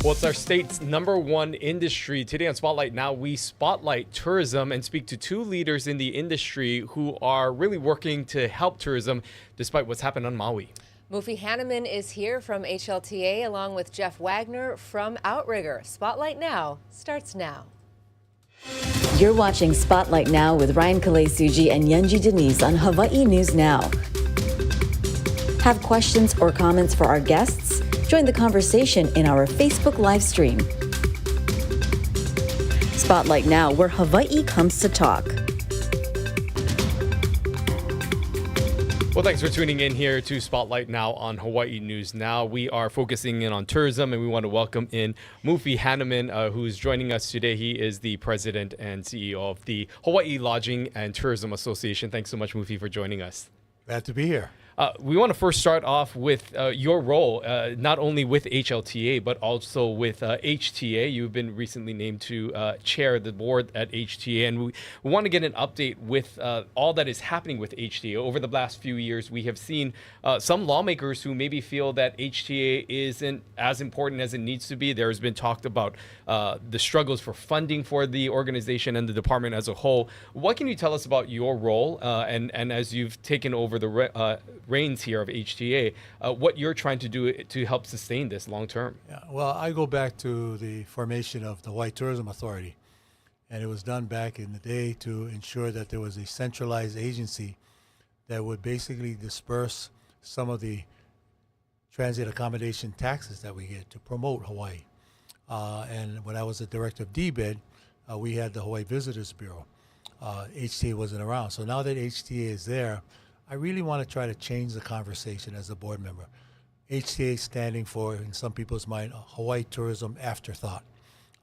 Well, it's our state's #1 industry. Today on Spotlight Now, we spotlight tourism and speak to two leaders in the industry who are really working to help tourism despite what's happened on Maui. Mufi Hanneman is here from HLTA along with Jeff Wagner from Outrigger. Spotlight Now starts now. You're watching Spotlight Now with Ryan Kalei-Suji and Yunji Denise on Hawaii News Now. Have questions or comments for our guests? Join the conversation in our Facebook live stream. Spotlight Now, where Hawaii comes to talk. Well, thanks for tuning in here to Spotlight Now on Hawaii News Now. We are focusing in on tourism, and we want to welcome in Mufi Hanneman, who's joining us today. He is the president and CEO of the Hawaii Lodging and Tourism Association. Thanks so much, Mufi, for joining us. Glad to be here. We want to first start off with your role, not only with HLTA, but also with HTA. You've been recently named to chair the board at HTA, and we want to get an update with all that is happening with HTA. Over the last few years, we have seen some lawmakers who maybe feel that HTA isn't as important as it needs to be. There has been talked about the struggles for funding for the organization and the department as a whole. What can you tell us about your role, and as you've taken over the reins here of HTA, what you're trying to do to help sustain this long term? Yeah, well, I go back to the formation of the Hawaii Tourism Authority, and it was done back in the day to ensure that there was a centralized agency that would basically disperse some of the transit accommodation taxes that we get to promote Hawaii. And when I was the director of DBID, we had the Hawaii Visitors Bureau. HTA wasn't around. So now that HTA is there, I really want to try to change the conversation as a board member. HTA standing for, in some people's mind, Hawaii Tourism Afterthought.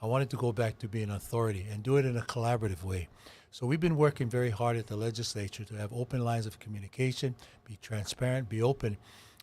I wanted to go back to being an authority and do it in a collaborative way. So we've been working very hard at the legislature to have open lines of communication, be transparent, be open,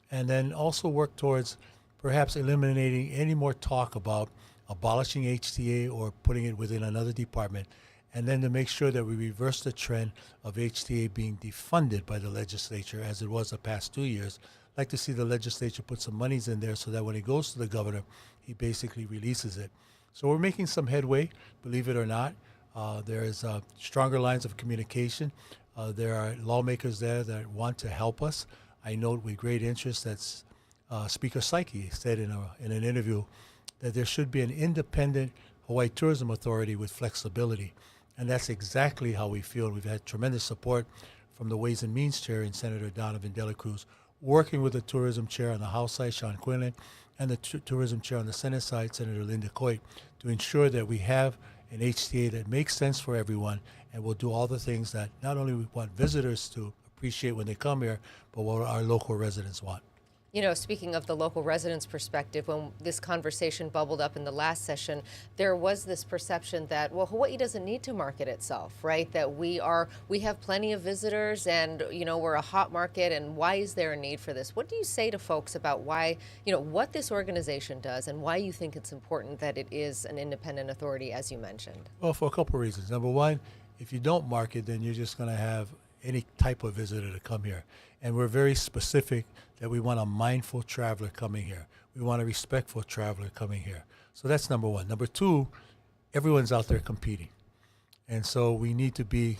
and then also work towards perhaps eliminating any more talk about abolishing HTA or putting it within another department, and then to make sure that we reverse the trend of HTA being defunded by the legislature as it was the past 2 years. I'd like to see the legislature put some monies in there so that when it goes to the governor, he basically releases it. So we're making some headway, believe it or not. There is stronger lines of communication. There are lawmakers there that want to help us. I note with great interest that Speaker Psyche said in an interview that there should be an independent Hawaii Tourism Authority with flexibility. And that's exactly how we feel. We've had tremendous support from the Ways and Means Chair and Senator Donovan Dela Cruz, working with the Tourism Chair on the House side, Sean Quinlan, and the Tourism Chair on the Senate side, Senator Linda Coit, to ensure that we have an HTA that makes sense for everyone and will do all the things that not only we want visitors to appreciate when they come here, but what our local residents want. You know, speaking of the local residents' perspective, when this conversation bubbled up in the last session, there was this perception that, well, Hawaii doesn't need to market itself, right? That we have plenty of visitors and, you know, we're a hot market, and why is there a need for this? What do you say to folks about why, you know, what this organization does and why you think it's important that it is an independent authority, as you mentioned? Well, for a couple of reasons. Number one, if you don't market, then you're just going to have any type of visitor to come here. And we're very specific that we want a mindful traveler coming here. We want a respectful traveler coming here. So that's number one. Number two, everyone's out there competing. And so we need to be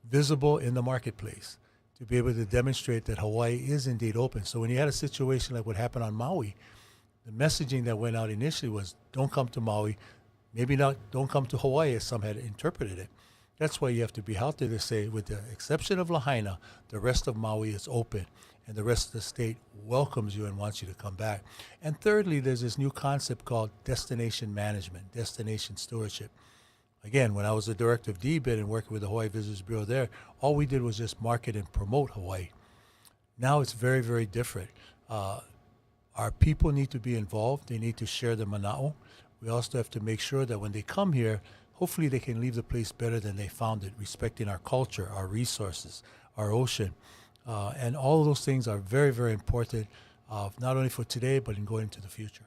visible in the marketplace to be able to demonstrate that Hawaii is indeed open. So when you had a situation like what happened on Maui, the messaging that went out initially was, don't come to Maui, maybe not, don't come to Hawaii, as some had interpreted it. That's why you have to be out there to say, with the exception of Lahaina, the rest of Maui is open, and the rest of the state welcomes you and wants you to come back. And thirdly, there's this new concept called destination management, destination stewardship. Again, when I was the director of DBID and working with the Hawaii Visitors Bureau there, all we did was just market and promote Hawaii. Now it's very, very different. Our people need to be involved. They need to share the mana'o. We also have to make sure that when they come here, hopefully they can leave the place better than they found it, respecting our culture, our resources, our ocean. And all of those things are very, very important, not only for today, but in going into the future.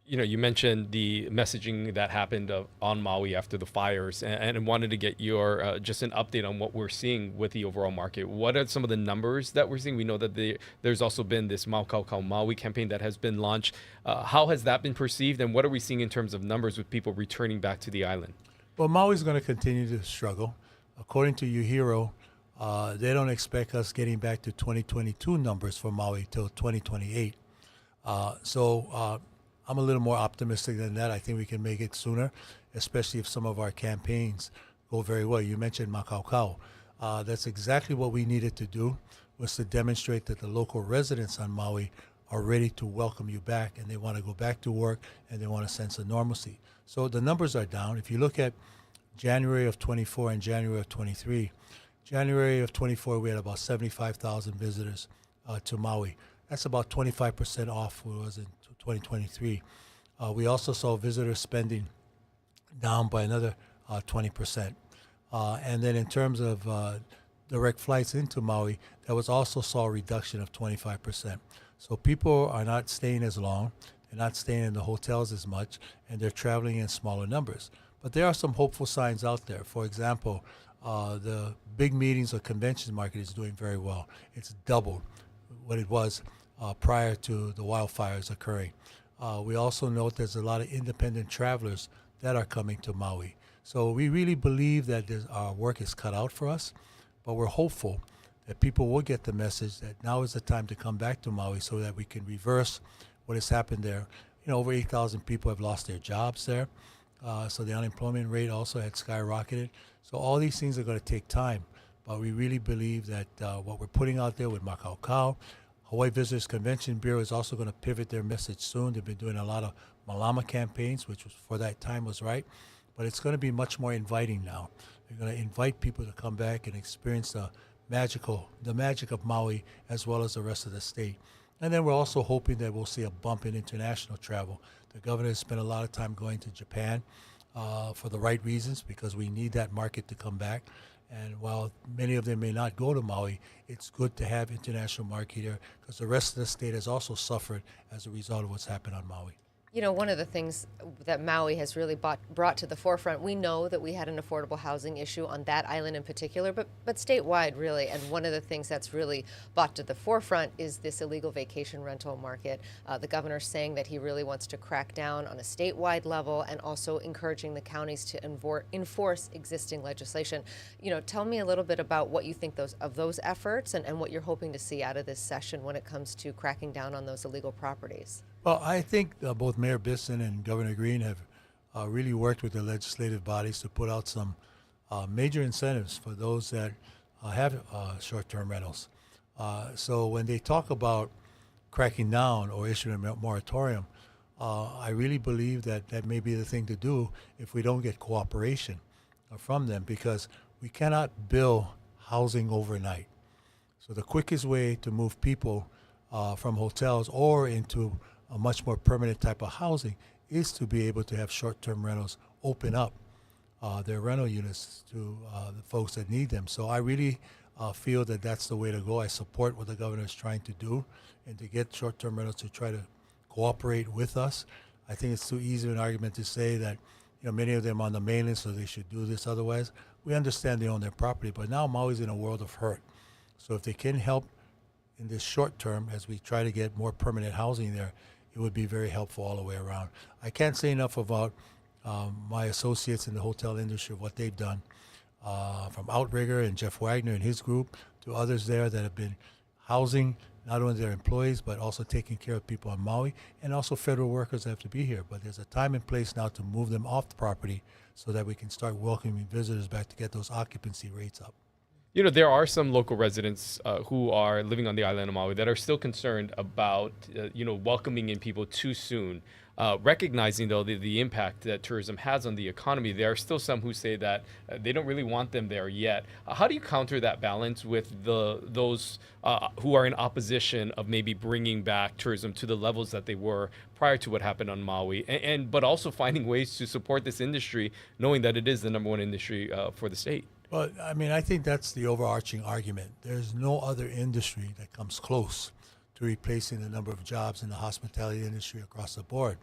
You mentioned the messaging that happened on Maui after the fires, and wanted to get your just an update on what we're seeing with the overall market. What are some of the numbers that we're seeing? We know that there's also been this Maukau Maui campaign that has been launched. How has that been perceived, and what are we seeing in terms of numbers with people returning back to the island? Well, Maui's going to continue to struggle. According to UHERO, they don't expect us getting back to 2022 numbers for Maui till 2028. So I'm a little more optimistic than that. I think we can make it sooner, especially if some of our campaigns go very well. You mentioned Makaukau. That's exactly what we needed to do, was to demonstrate that the local residents on Maui are ready to welcome you back, and they want to go back to work, and they want a sense of normalcy. So the numbers are down. If you look at January of 24 and January of 23, January of 24, we had about 75,000 visitors to Maui. That's about 25% off what it was in 2023. We also saw visitor spending down by another 20%. And then in terms of direct flights into Maui, that was also saw a reduction of 25%. So people are not staying as long, they're not staying in the hotels as much, and they're traveling in smaller numbers. But there are some hopeful signs out there. For example, the big meetings or convention market is doing very well. It's doubled what it was prior to the wildfires occurring. We also note there's a lot of independent travelers that are coming to Maui. So we really believe that our work is cut out for us, but we're hopeful that people will get the message that now is the time to come back to Maui so that we can reverse what has happened there. Over 8,000 people have lost their jobs there. So the unemployment rate also had skyrocketed. So all these things are going to take time, but we really believe that what we're putting out there with Makaukau, Hawaii Visitors Convention Bureau is also going to pivot their message soon. They've been doing a lot of Malama campaigns, which was, for that time was right, but it's going to be much more inviting now. They're going to invite people to come back and experience the magic of Maui as well as the rest of the state. And then we're also hoping that we'll see a bump in international travel. The governor has spent a lot of time going to Japan for the right reasons, because we need that market to come back. And while many of them may not go to Maui, it's good to have international market here, because the rest of the state has also suffered as a result of what's happened on Maui. One of the things that Maui has really brought to the forefront, we know that we had an affordable housing issue on that island in particular, but statewide really. And one of the things that's really brought to the forefront is this illegal vacation rental market. The governor's saying that he really wants to crack down on a statewide level, and also encouraging the counties to enforce existing legislation. Tell me a little bit about what you think of those efforts, and what you're hoping to see out of this session when it comes to cracking down on those illegal properties. Well, I think both Mayor Bisson and Governor Green have really worked with the legislative bodies to put out some major incentives for those that have short-term rentals. So when they talk about cracking down or issuing a moratorium, I really believe that that may be the thing to do if we don't get cooperation from them, because we cannot build housing overnight. So the quickest way to move people from hotels or into a much more permanent type of housing is to be able to have short-term rentals open up their rental units to the folks that need them. So I really feel that that's the way to go. I support what the governor is trying to do, and to get short-term rentals to try to cooperate with us. I think it's too easy an argument to say that many of them on the mainland, so they should do this otherwise. We understand they own their property, but now Maui's in a world of hurt. So if they can help in this short term as we try to get more permanent housing there, it would be very helpful all the way around. I can't say enough about my associates in the hotel industry, what they've done, from Outrigger and Jeff Wagner and his group to others there that have been housing not only their employees but also taking care of people on Maui, and also federal workers that have to be here. But there's a time and place now to move them off the property so that we can start welcoming visitors back to get those occupancy rates up. There are some local residents who are living on the island of Maui that are still concerned about, welcoming in people too soon. Recognizing, though, the impact that tourism has on the economy, there are still some who say that they don't really want them there yet. How do you counter that balance with those who are in opposition of maybe bringing back tourism to the levels that they were prior to what happened on Maui, but also finding ways to support this industry, knowing that it is the number one industry for the state? Well, I think that's the overarching argument. There's no other industry that comes close to replacing the number of jobs in the hospitality industry across the board.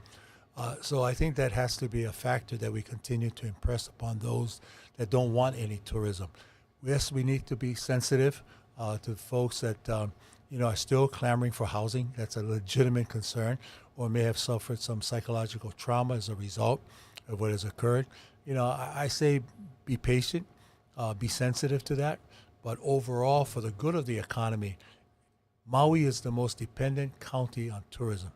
So I think that has to be a factor that we continue to impress upon those that don't want any tourism. Yes, we need to be sensitive to folks that are still clamoring for housing. That's a legitimate concern, or may have suffered some psychological trauma as a result of what has occurred. I say be patient, be sensitive to that. But overall, for the good of the economy, Maui is the most dependent county on tourism.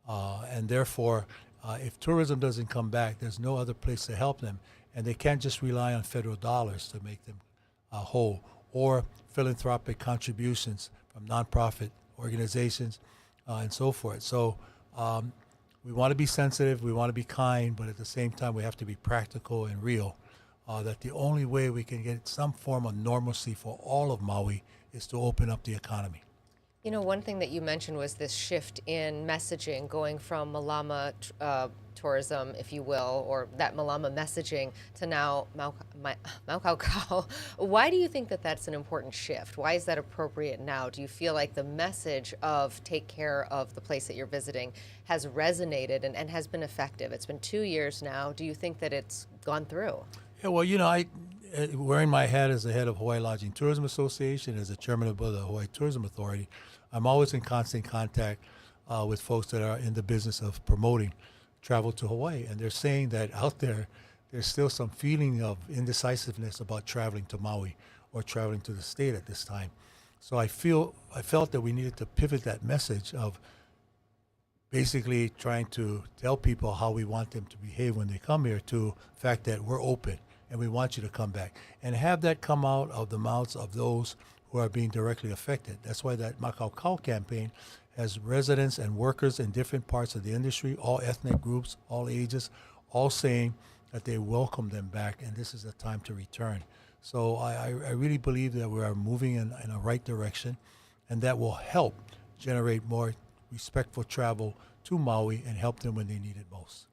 And therefore, if tourism doesn't come back, there's no other place to help them. And they can't just rely on federal dollars to make them whole, or philanthropic contributions from nonprofit organizations and so forth. So we want to be sensitive, we want to be kind, but at the same time, we have to be practical and real. That the only way we can get some form of normalcy for all of Maui is to open up the economy. One thing that you mentioned was this shift in messaging, going from Malama tourism, if you will, or that Malama messaging to now Maukau. Why do you think that that's an important shift? Why is that appropriate now? Do you feel like the message of take care of the place that you're visiting has resonated and has been effective? It's been 2 years now. Do you think that it's gone through? Yeah, well, I wearing my hat as the head of Hawaii Lodging Tourism Association, as the chairman of the Hawaii Tourism Authority, I'm always in constant contact with folks that are in the business of promoting travel to Hawaii. And they're saying that out there, there's still some feeling of indecisiveness about traveling to Maui or traveling to the state at this time. So I felt that we needed to pivot that message of basically trying to tell people how we want them to behave when they come here, to the fact that we're open and we want you to come back, and have that come out of the mouths of those who are being directly affected. That's why that Makau campaign has residents and workers in different parts of the industry, all ethnic groups, all ages, all saying that they welcome them back, and this is the time to return. So I really believe that we are moving in a right direction, and that will help generate more respectful travel to Maui and help them when they need it most.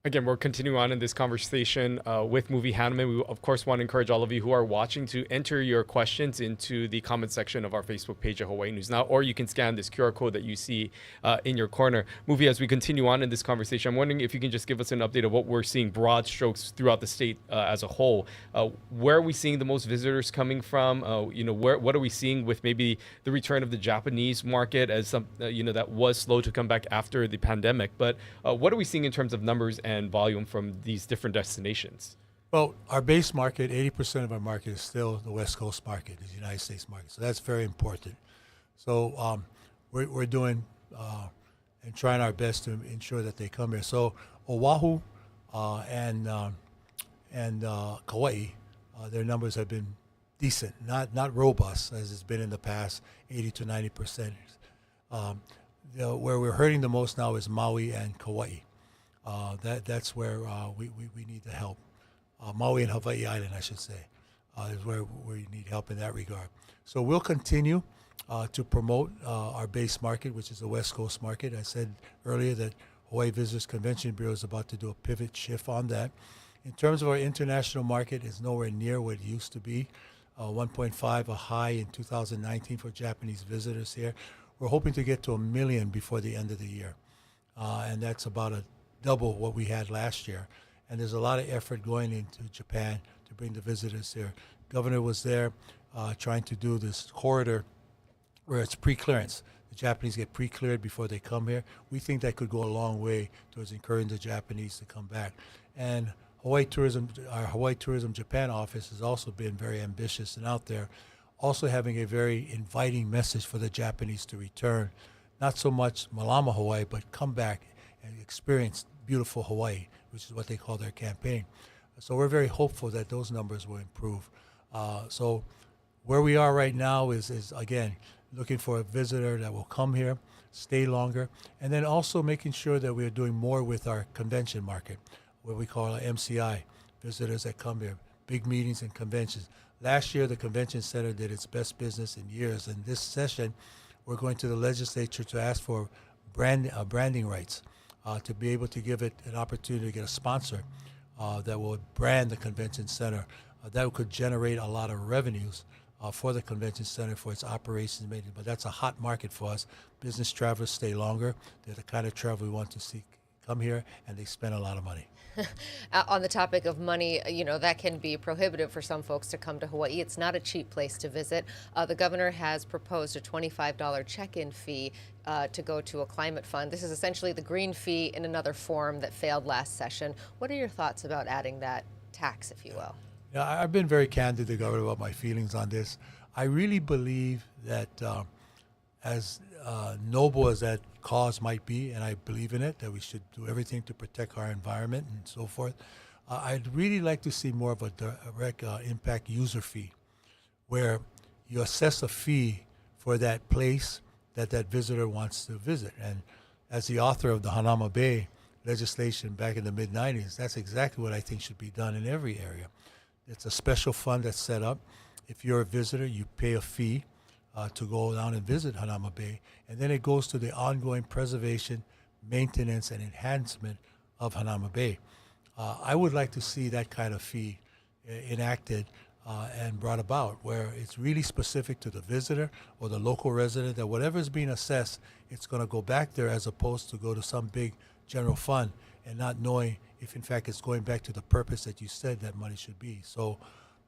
Again, we're continuing on in this conversation with Movie Hanneman. We, of course, want to encourage all of you who are watching to enter your questions into the comment section of our Facebook page at Hawaii News Now, or you can scan this QR code that you see in your corner. Movie, as we continue on in this conversation, I'm wondering if you can just give us an update of what we're seeing, broad strokes throughout the state as a whole. Where are we seeing the most visitors coming from? What are we seeing with maybe the return of the Japanese market as some, that was slow to come back after the pandemic? But what are we seeing in terms of numbers and volume from these different destinations? Well, our base market, 80% of our market is still the West Coast market, is the United States market. So that's very important. So we're doing and trying our best to ensure that they come here. So Oahu and Kauai, their numbers have been decent, not robust as it's been in the past, 80 to 90%. Where we're hurting the most now is Maui and Kauai. That's where we need the help. Maui and Hawaii Island, I should say, is where we need help in that regard. So we'll continue to promote our base market, which is the West Coast market. I said earlier that Hawaii Visitors Convention Bureau is about to do a pivot shift on that. In terms of our international market, it's nowhere near what it used to be. 1.5, a high in 2019 for Japanese visitors here. We're hoping to get to 1 million before the end of the year. And that's about double what we had last year. And there's a lot of effort going into Japan to bring the visitors here. Governor was there trying to do this corridor where it's pre-clearance. The Japanese get pre-cleared before they come here. We think that could go a long way towards encouraging the Japanese to come back. And our Hawaii Tourism Japan office has also been very ambitious and out there, also having a very inviting message for the Japanese to return. Not so much Malama Hawaii, but come back and experience beautiful Hawaii, which is what they call their campaign. So we're very hopeful that those numbers will improve. So where we are right now is again, looking for a visitor that will come here, stay longer, and then also making sure that we're doing more with our convention market, what we call our MCI, visitors that come here, big meetings and conventions. Last year, the convention center did its best business in years, and this session, we're going to the legislature to ask for branding rights, to be able to give it an opportunity to get a sponsor that will brand the convention center. That could generate a lot of revenues for the convention center for its operations. But that's a hot market for us. Business travelers stay longer. They're the kind of travel we want to see come here and they spend a lot of money. On the topic of money, that can be prohibitive for some folks to come to Hawaii. It's not a cheap place to visit. The governor has proposed a $25 check-in fee to go to a climate fund. This is essentially the green fee in another form that failed last session. What are your thoughts about adding that tax, if you will? Yeah, I've been very candid to the governor about my feelings on this. I really believe that as noble as that cause might be, and I believe in it, that we should do everything to protect our environment and so forth, I'd really like to see more of a direct impact user fee, where you assess a fee for that place that that visitor wants to visit. And as the author of the Hanauma Bay legislation back in the mid-'90s, that's exactly what I think should be done in every area. It's a special fund that's set up. If you're a visitor, you pay a fee to go down and visit Hanauma Bay, and then it goes to the ongoing preservation, maintenance, and enhancement of Hanauma Bay. I would like to see that kind of fee enacted and brought about, where it's really specific to the visitor or the local resident, that whatever is being assessed, it's going to go back there as opposed to go to some big general fund and not knowing if in fact it's going back to the purpose that you said that money should be. So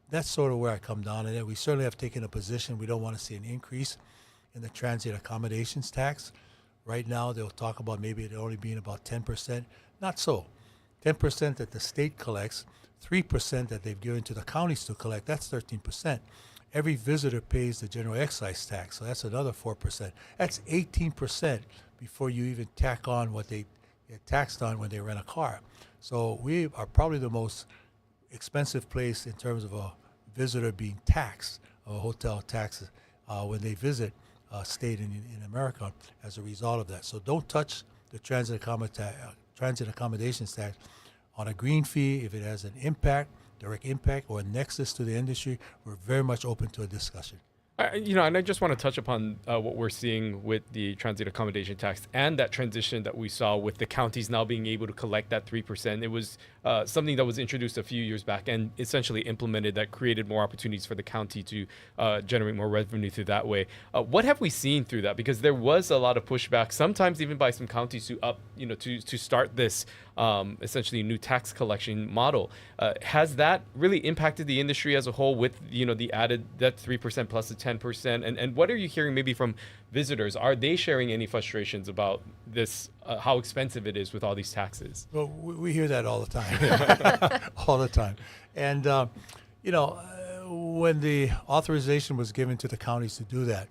that's sort of where I come down on it. We certainly have taken a position. We don't want to see an increase in the transit accommodations tax. Right now, they'll talk about maybe it only being about 10%. Not so. 10% that the state collects, 3% that they've given to the counties to collect, that's 13%. Every visitor pays the general excise tax, so that's another 4%. That's 18% before you even tack on what they get taxed on when they rent a car. So we are probably the most expensive place in terms of a visitor being taxed, a hotel taxes, when they visit a state in America as a result of that. So don't touch the transit accommodations tax on a green fee. If it has an impact, direct impact, or a nexus to the industry, we're very much open to a discussion. And I just want to touch upon what we're seeing with the transit accommodation tax and that transition that we saw with the counties now being able to collect that 3%. It was something that was introduced a few years back and essentially implemented that created more opportunities for the county to generate more revenue through that way. What have we seen through that? Because there was a lot of pushback, sometimes even by some counties to start this essentially new tax collection model. Has that really impacted the industry as a whole with the added that 3% plus the 10%? And what are you hearing maybe from visitors? Are they sharing any frustrations about this, how expensive it is with all these taxes? Well, we hear that all the time, all the time. And, when the authorization was given to the counties to do that,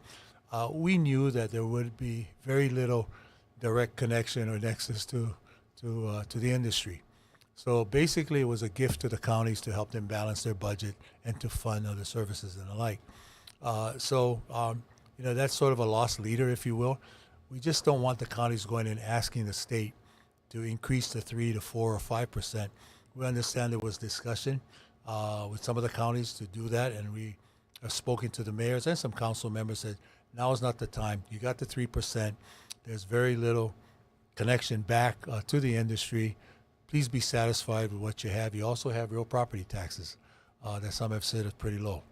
we knew that there would be very little direct connection or nexus to the industry. So basically, it was a gift to the counties to help them balance their budget and to fund other services and the like. That's sort of a lost leader, if you will. We just don't want the counties going in asking the state to increase the 3 to 4 or 5%. We understand there was discussion with some of the counties to do that, and we have spoken to the mayors and some council members said, now is not the time. You got the 3%. There's very little connection back to the industry. Please be satisfied with what you have. You also have real property taxes that some have said is pretty low.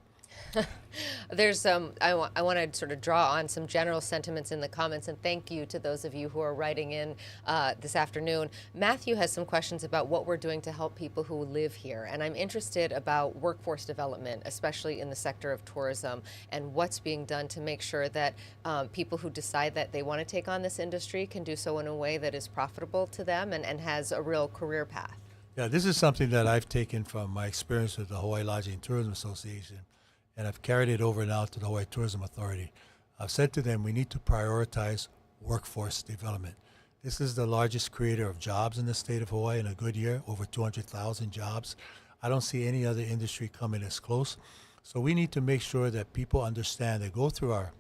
There's I want to sort of draw on some general sentiments in the comments, and thank you to those of you who are writing in this afternoon. Matthew has some questions about what we're doing to help people who live here, and I'm interested about workforce development, especially in the sector of tourism, and what's being done to make sure that people who decide that they want to take on this industry can do so in a way that is profitable to them and has a real career path. Yeah, this is something that I've taken from my experience with the Hawaii Lodging and Tourism Association, and I've carried it over now to the Hawaii Tourism Authority. I've said to them, we need to prioritize workforce development. This is the largest creator of jobs in the state of Hawaii in a good year, over 200,000 jobs. I don't see any other industry coming as close. So we need to make sure that people understand, that go through our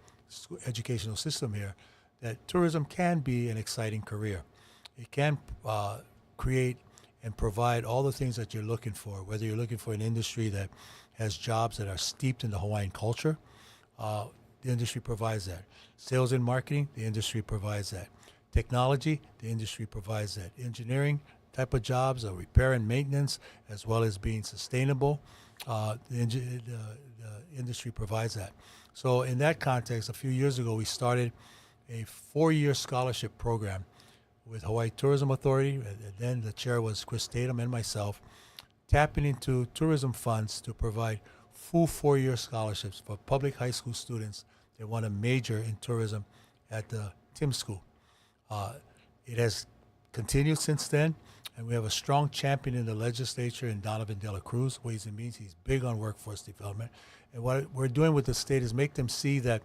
educational system here, that tourism can be an exciting career. It can create and provide all the things that you're looking for, whether you're looking for an industry that has jobs that are steeped in the Hawaiian culture, the industry provides that. Sales and marketing, the industry provides that. Technology, the industry provides that. Engineering type of jobs, repair and maintenance, as well as being sustainable, the industry provides that. So in that context, a few years ago, we started a 4-year scholarship program with Hawaii Tourism Authority, and then the chair was Chris Tatum and myself, tapping into tourism funds to provide full 4-year scholarships for public high school students that want to major in tourism at the Tim School. It has continued since then, and we have a strong champion in the legislature in Donovan De La Cruz, Ways and Means. He's big on workforce development. And what we're doing with the state is make them see that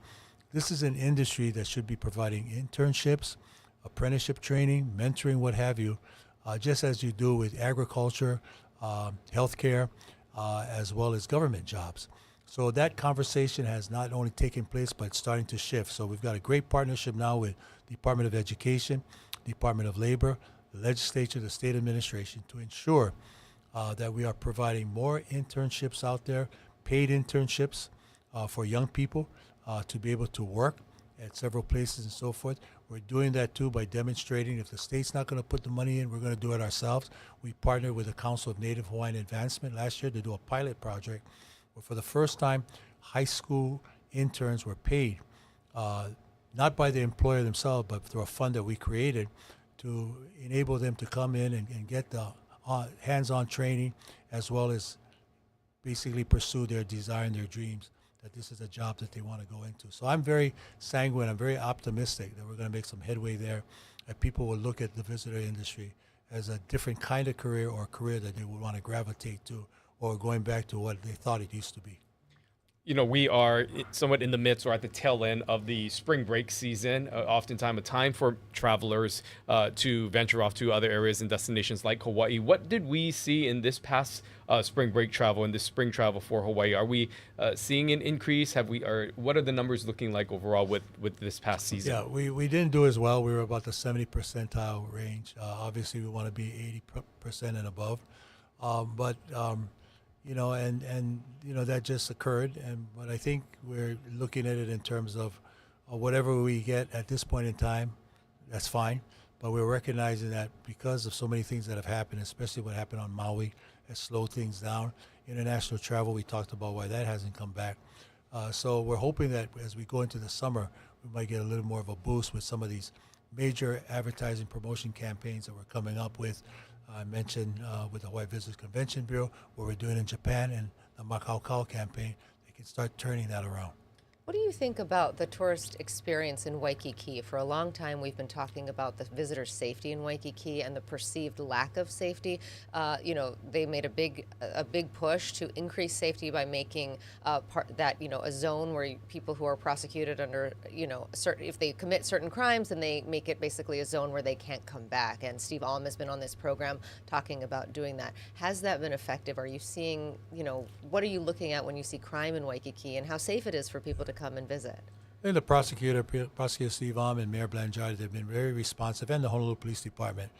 this is an industry that should be providing internships, apprenticeship training, mentoring, what have you, just as you do with agriculture, healthcare, as well as government jobs. So that conversation has not only taken place, but it's starting to shift. So we've got a great partnership now with Department of Education, Department of Labor, the legislature, the state administration, to ensure that we are providing more internships out there, paid internships for young people to be able to work at several places and so forth. We're doing that too by demonstrating if the state's not going to put the money in, we're going to do it ourselves. We partnered with the Council of Native Hawaiian Advancement last year to do a pilot project where for the first time, high school interns were paid, not by the employer themselves, but through a fund that we created to enable them to come in and get the hands-on training, as well as basically pursue their desire and their dreams, that this is a job that they want to go into. So I'm very sanguine, I'm very optimistic that we're going to make some headway there, that people will look at the visitor industry as a different kind of career, or a career that they would want to gravitate to, or going back to what they thought it used to be. You know, we are somewhat in the midst or at the tail end of the spring break season, oftentimes a time for travelers to venture off to other areas and destinations like Hawaii. What did we see in this past spring break travel and this spring travel for Hawaii? Are we seeing an increase? What are the numbers looking like overall with this past season? Yeah, we didn't do as well. We were about the 70 percentile range. Obviously, we want to be 80% and above. You know, and you know, that just occurred. But I think we're looking at it in terms of whatever we get at this point in time, that's fine. But we're recognizing that because of so many things that have happened, especially what happened on Maui, has slowed things down. International travel, we talked about why that hasn't come back. So we're hoping that as we go into the summer, we might get a little more of a boost with some of these major advertising promotion campaigns that we're coming up with. I mentioned with the Hawaii Visitors Convention Bureau, what we're doing in Japan, and the Makau campaign, they can start turning that around. What do you think about the tourist experience in Waikiki? For a long time, we've been talking about the visitor safety in Waikiki and the perceived lack of safety. You know, they made a big push to increase safety by making a zone where people who are prosecuted under, if they commit certain crimes, then they make it basically a zone where they can't come back. And Steve Alm has been on this program talking about doing that. Has that been effective? Are you seeing, what are you looking at when you see crime in Waikiki, and how safe it is for people to come and visit? I think the prosecutor Steve Alm and Mayor Blangiardi, they've been very responsive, and the Honolulu Police Department,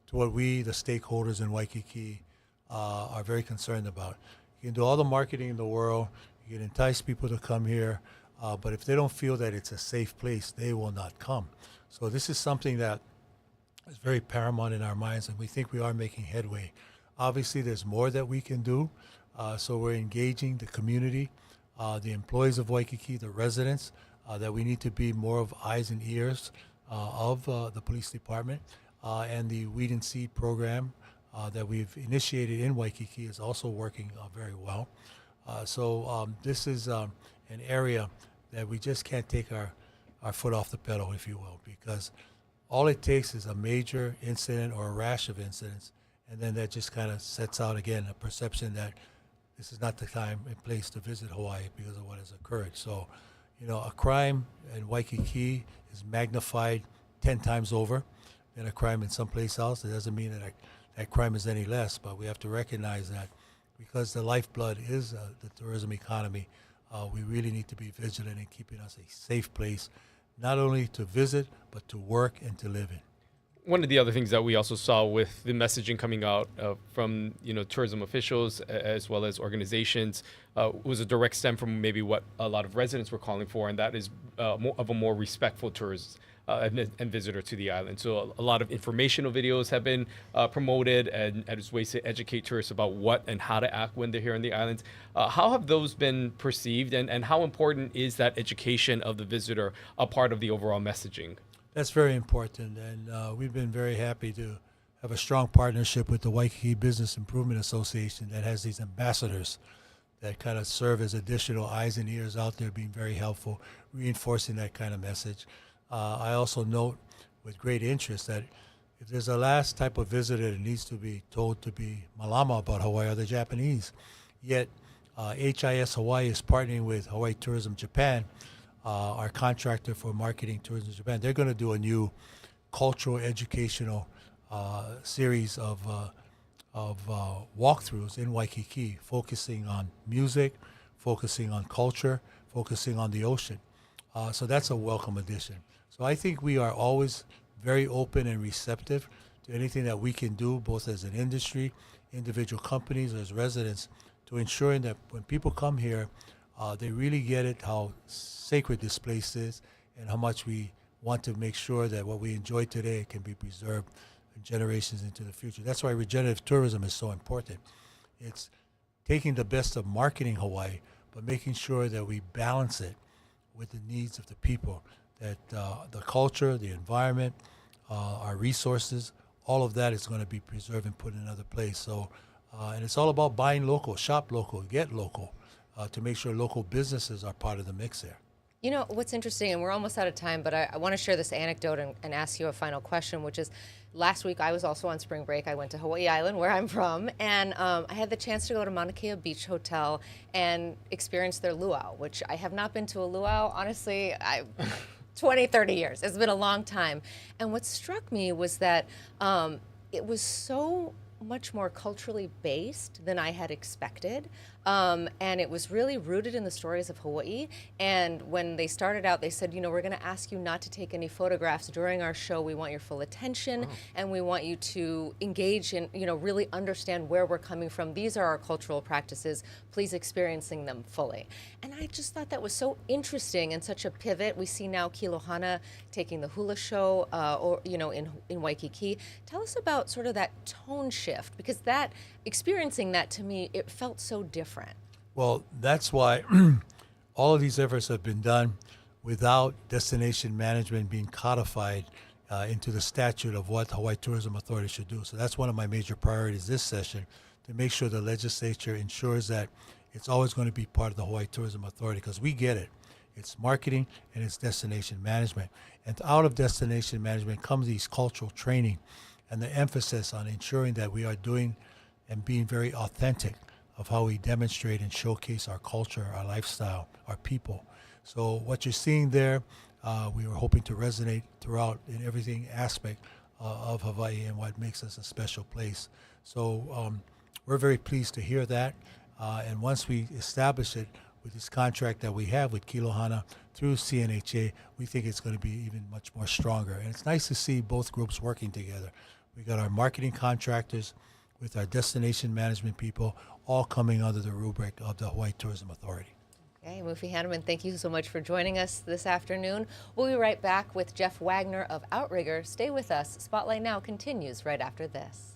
to what we, the stakeholders in Waikiki, are very concerned about. You can do all the marketing in the world, you can entice people to come here, but if they don't feel that it's a safe place, they will not come. So this is something that is very paramount in our minds, and we think we are making headway. Obviously, there's more that we can do, so we're engaging the community, the employees of Waikiki, the residents, that we need to be more of eyes and ears of the police department. And the Weed and Seed program that we've initiated in Waikiki is also working very well. So this is an area that we just can't take our foot off the pedal, if you will, because all it takes is a major incident or a rash of incidents, and then that just kind of sets out, again, a perception that this is not the time and place to visit Hawaii because of what has occurred. So, a crime in Waikiki is magnified 10 times over than a crime in someplace else. It doesn't mean that that crime is any less, but we have to recognize that because the lifeblood is the tourism economy, we really need to be vigilant in keeping us a safe place, not only to visit, but to work and to live in. One of the other things that we also saw with the messaging coming out from tourism officials as well as organizations was a direct stem from maybe what a lot of residents were calling for, and that is more of a more respectful tourist and visitor to the island. So a lot of informational videos have been promoted and as ways to educate tourists about what and how to act when they're here on the islands. How have those been perceived, and how important is that education of the visitor a part of the overall messaging? That's very important, and we've been very happy to have a strong partnership with the Waikiki Business Improvement Association that has these ambassadors that kind of serve as additional eyes and ears out there, being very helpful, reinforcing that kind of message. I also note with great interest that if there's a last type of visitor that needs to be told to be malama about Hawaii are the Japanese. Yet HIS Hawaii is partnering with Hawaii Tourism Japan, our contractor for marketing tourism Japan. They're going to do a new cultural educational series of walkthroughs in Waikiki, focusing on music, focusing on culture, focusing on the ocean. So that's a welcome addition. So I think we are always very open and receptive to anything that we can do, both as an industry, individual companies, as residents, to ensuring that when people come here, they really get it, how sacred this place is, and how much we want to make sure that what we enjoy today can be preserved generations into the future. That's why regenerative tourism is so important. It's taking the best of marketing Hawaii, but making sure that we balance it with the needs of the people, that the culture, the environment, our resources, all of that is going to be preserved and put in another place. So, and it's all about buying local, shop local, get local, to make sure local businesses are part of the mix there. You know, what's interesting, and we're almost out of time, but I want to share this anecdote and ask you a final question, which is last week I was also on spring break. I went to Hawaii Island, where I'm from, and I had the chance to go to Mauna Kea Beach Hotel and experience their luau, which I have not been to a luau, honestly, 20, 30 years. It's been a long time. And what struck me was that it was so much more culturally based than I had expected. And it was really rooted in the stories of Hawaii. And when they started out, they said, you know, we're going to ask you not to take any photographs during our show. We want your full attention, and we want you to engage in, you know, really understand where we're coming from. These are our cultural practices. Please experiencing them fully. And I just thought that was so interesting and such a pivot. We see now Kilohana taking the hula show, or you know, in Waikiki. Tell us about sort of that tone shift, because that experiencing that, to me, it felt so different. Well, that's why all of these efforts have been done without destination management being codified into the statute of what Hawaii Tourism Authority should do. So that's one of my major priorities this session, to make sure the legislature ensures that it's always going to be part of the Hawaii Tourism Authority, because we get it. It's marketing and it's destination management. And out of destination management comes these cultural training and the emphasis on ensuring that we are doing and being very authentic of how we demonstrate and showcase our culture, our lifestyle, our people. So what you're seeing there, we were hoping to resonate throughout in everything aspect of Hawaii and what makes us a special place. So we're very pleased to hear that. And once we establish it with this contract that we have with Kilohana through CNHA, we think it's going to be even much more stronger. And it's nice to see both groups working together. We got our marketing contractors with our destination management people, all coming under the rubric of the Hawaii Tourism Authority. Okay, Mufi Hanneman, thank you so much for joining us this afternoon. We'll be right back with Jeff Wagner of Outrigger. Stay with us. Spotlight Now continues right after this.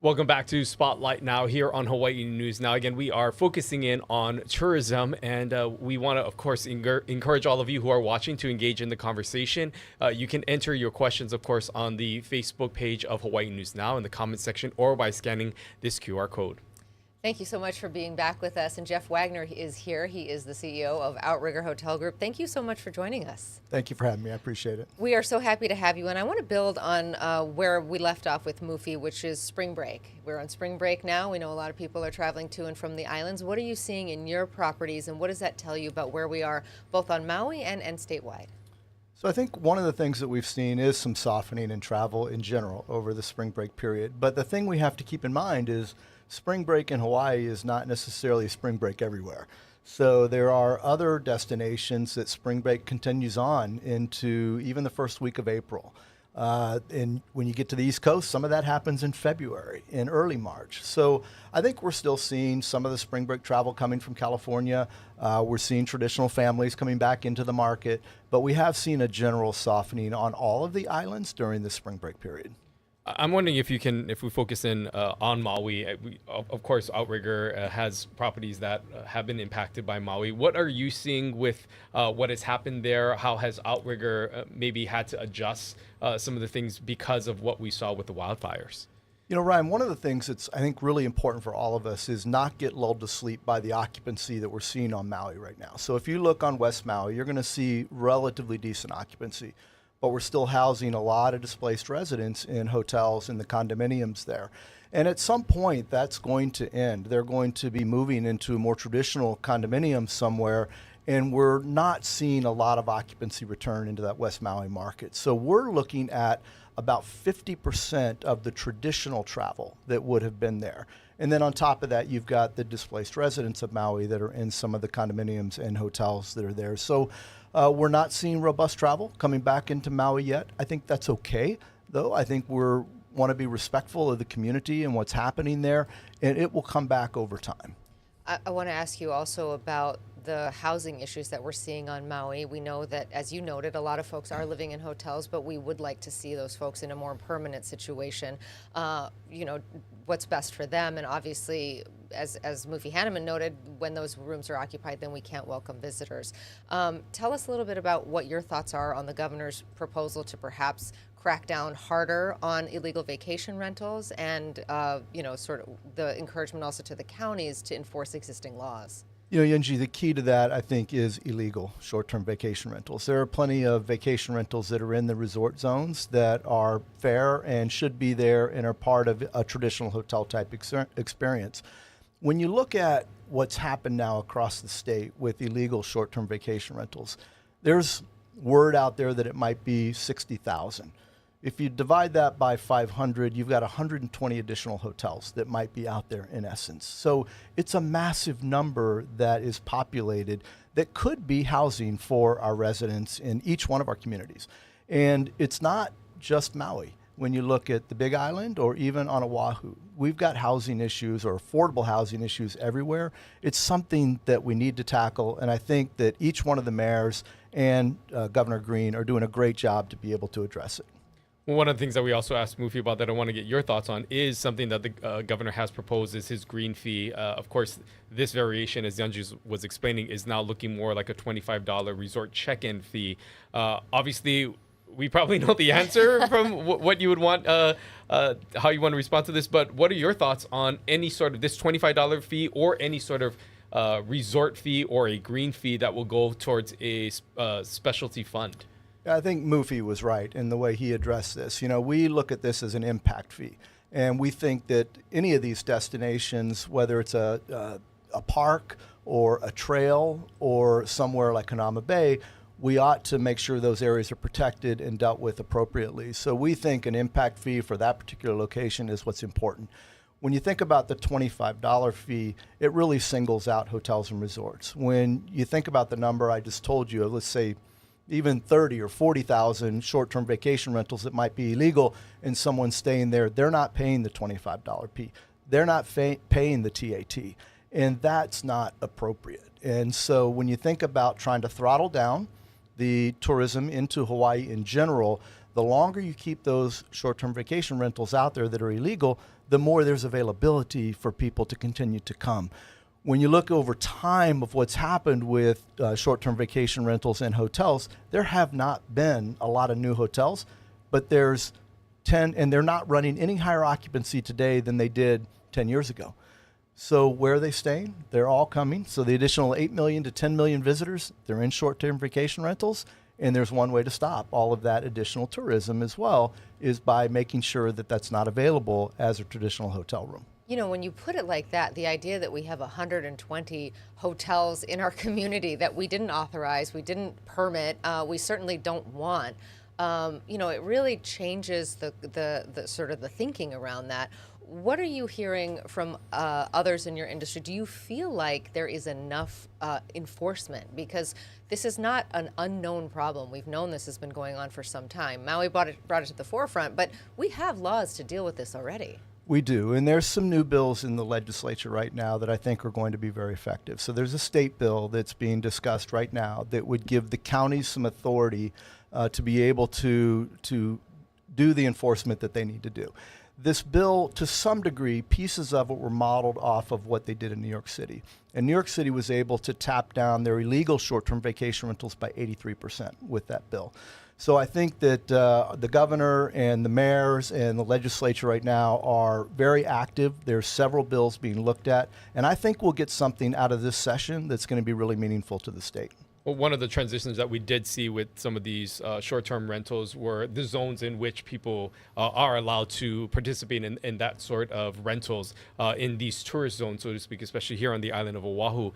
Welcome back to Spotlight Now here on Hawaii News Now. Again, we are focusing in on tourism, and we want to, of course, encourage all of you who are watching to engage in the conversation. You can enter your questions, of course, on the Facebook page of Hawaii News Now in the comments section or by scanning this QR code. Thank you so much for being back with us. And Jeff Wagner is here. He is the CEO of Outrigger Hotel Group. Thank you so much for joining us. Thank you for having me. I appreciate it. We are so happy to have you. And I want to build on where we left off with Mufi, which is spring break. We're on spring break now. We know a lot of people are traveling to and from the islands. What are you seeing in your properties, and what does that tell you about where we are both on Maui and statewide? So I think one of the things that we've seen is some softening in travel in general over the spring break period. But the thing we have to keep in mind is spring break in Hawaii is not necessarily spring break everywhere. So there are other destinations that spring break continues on into even the first week of April. And when you get to the East Coast, some of that happens in February, in early March. So I think we're still seeing some of the spring break travel coming from California. We're seeing traditional families coming back into the market, but we have seen a general softening on all of the islands during the spring break period. I'm wondering if we focus in on Maui, of course, Outrigger has properties that have been impacted by Maui. What are you seeing with what has happened there? How has Outrigger maybe had to adjust some of the things because of what we saw with the wildfires? You know, Ryan, one of the things that's, I think, really important for all of us is not get lulled to sleep by the occupancy that we're seeing on Maui right now. So if you look on West Maui, you're going to see relatively decent occupancy, but we're still housing a lot of displaced residents in hotels and the condominiums there. And at some point, that's going to end. They're going to be moving into a more traditional condominium somewhere, and we're not seeing a lot of occupancy return into that West Maui market. So we're looking at about 50% of the traditional travel that would have been there. And then on top of that, you've got the displaced residents of Maui that are in some of the condominiums and hotels that are there. So we're not seeing robust travel coming back into Maui yet. I think that's okay, though. I think we want to be respectful of the community and what's happening there, and it will come back over time. I want to ask you also about the housing issues that we're seeing on Maui. We know that, as you noted, a lot of folks are living in hotels, but we would like to see those folks in a more permanent situation. You know, what's best for them, and obviously, as Mufi Hanneman noted, when those rooms are occupied, then we can't welcome visitors. Tell us a little bit about what your thoughts are on the governor's proposal to perhaps crack down harder on illegal vacation rentals, and you know, sort of the encouragement also to the counties to enforce existing laws. You know, Yunji, the key to that, I think, is illegal short-term vacation rentals. There are plenty of vacation rentals that are in the resort zones that are fair and should be there and are part of a traditional hotel-type experience. When you look at what's happened now across the state with illegal short-term vacation rentals, there's word out there that it might be 60,000. If you divide that by 500, you've got 120 additional hotels that might be out there in essence. So it's a massive number that is populated that could be housing for our residents in each one of our communities. And it's not just Maui. When you look at the Big Island or even on Oahu, we've got housing issues or affordable housing issues everywhere. It's something that we need to tackle, and I think that each one of the mayors and Governor Green are doing a great job to be able to address it. Well, one of the things that we also asked Mufi about that I want to get your thoughts on is something that the governor has proposed is his green fee. Of course, this variation, as Yanji was explaining, is now looking more like a $25 resort check-in fee. Obviously, we probably know the answer from what you would want, how you want to respond to this, but what are your thoughts on any sort of this $25 fee or any sort of resort fee or a green fee that will go towards a specialty fund? I think Mufi was right in the way he addressed this. You know, we look at this as an impact fee, and we think that any of these destinations, whether it's a park or a trail or somewhere like Hanauma Bay, we ought to make sure those areas are protected and dealt with appropriately. So we think an impact fee for that particular location is what's important. When you think about the $25 fee, it really singles out hotels and resorts. When you think about the number I just told you, let's say even 30 or 40,000 short-term vacation rentals that might be illegal and someone's staying there, they're not paying the $25 fee. They're not paying the TAT, and that's not appropriate. And so when you think about trying to throttle down the tourism into Hawaii in general, the longer you keep those short-term vacation rentals out there that are illegal, the more there's availability for people to continue to come. When you look over time of what's happened with short-term vacation rentals and hotels, there have not been a lot of new hotels, but there's 10, and they're not running any higher occupancy today than they did 10 years ago. So where are they staying? They're all coming. So the additional 8 million to 10 million visitors, they're in short-term vacation rentals. And there's one way to stop all of that additional tourism as well, is by making sure that that's not available as a traditional hotel room. You know, when you put it like that, the idea that we have 120 hotels in our community that we didn't authorize, we didn't permit, we certainly don't want, you know, it really changes the sort of the thinking around that. What are you hearing from others in your industry? Do you feel like there is enough enforcement? Because this is not an unknown problem. We've known this has been going on for some time. Maui brought it to the forefront, but we have laws to deal with this already. We do, and there's some new bills in the legislature right now that I think are going to be very effective. So there's a state bill that's being discussed right now that would give the counties some authority to be able to do the enforcement that they need to do. This bill, to some degree, pieces of it were modeled off of what they did in New York City. And New York City was able to tap down their illegal short-term vacation rentals by 83% with that bill. So I think that the governor and the mayors and the legislature right now are very active. There's several bills being looked at. And I think we'll get something out of this session that's going to be really meaningful to the state. Well, one of the transitions that we did see with some of these short-term rentals were the zones in which people are allowed to participate in that sort of rentals in these tourist zones, so to speak, especially here on the island of Oahu.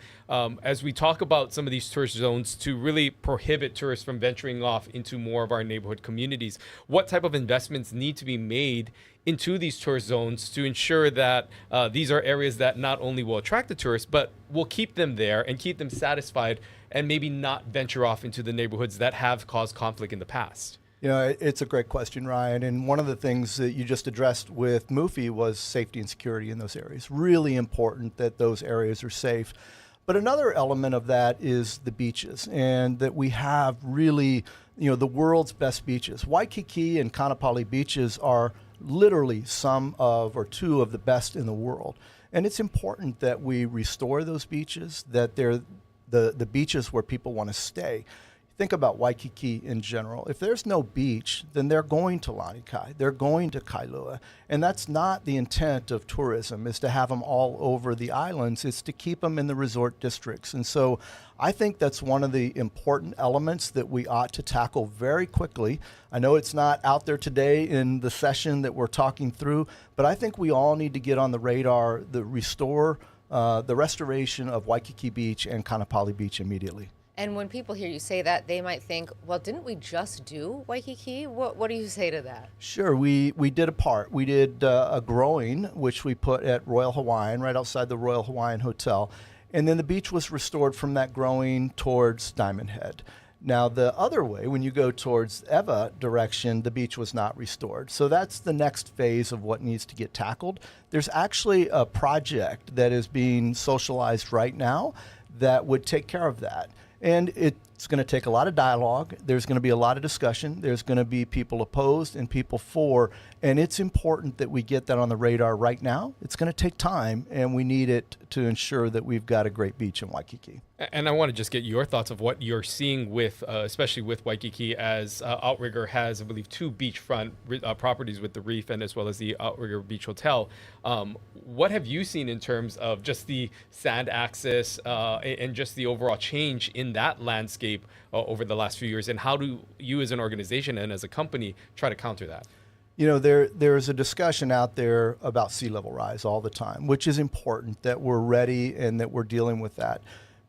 As we talk about some of these tourist zones to really prohibit tourists from venturing off into more of our neighborhood communities, what type of investments need to be made into these tourist zones to ensure that these are areas that not only will attract the tourists, but will keep them there and keep them satisfied and maybe not venture off into the neighborhoods that have caused conflict in the past? You know, it's a great question, Ryan. And one of the things that you just addressed with Mufi was safety and security in those areas. Really important that those areas are safe. But another element of that is the beaches, and that we have really, you know, the world's best beaches. Waikiki and Kaanapali beaches are literally some of or two of the best in the world. And it's important that we restore those beaches, that they're the beaches where people want to stay. Think about Waikiki in general. If there's no beach, then they're going to Lanikai, they're going to Kailua. And that's not the intent of tourism, is to have them all over the islands. It's to keep them in the resort districts. And so I think that's one of the important elements that we ought to tackle very quickly. I know it's not out there today in the session that we're talking through, but I think we all need to get on the radar, the restoration of Waikiki Beach and Kaanapali Beach immediately. And when people hear you say that, they might think, well, didn't we just do Waikiki? What do you say to that? Sure, we did a part. We did a growing, which we put at Royal Hawaiian, right outside the Royal Hawaiian Hotel. And then the beach was restored from that growing towards Diamond Head. Now, the other way, when you go towards Ewa direction, the beach was not restored. So that's the next phase of what needs to get tackled. There's actually a project that is being socialized right now that would take care of that. And it's going to take a lot of dialogue. There's going to be a lot of discussion. There's going to be people opposed and people for. And it's important that we get that on the radar right now. It's going to take time, and we need it to ensure that we've got a great beach in Waikiki. And I want to just get your thoughts of what you're seeing with, especially with Waikiki, as Outrigger has, I believe, 2 beachfront properties with the Reef and as well as the Outrigger Beach Hotel. What have you seen in terms of just the sand access and just the overall change in that landscape over the last few years? And how do you as an organization and as a company try to counter that? You know, there's a discussion out there about sea level rise all the time, which is important that we're ready and that we're dealing with that.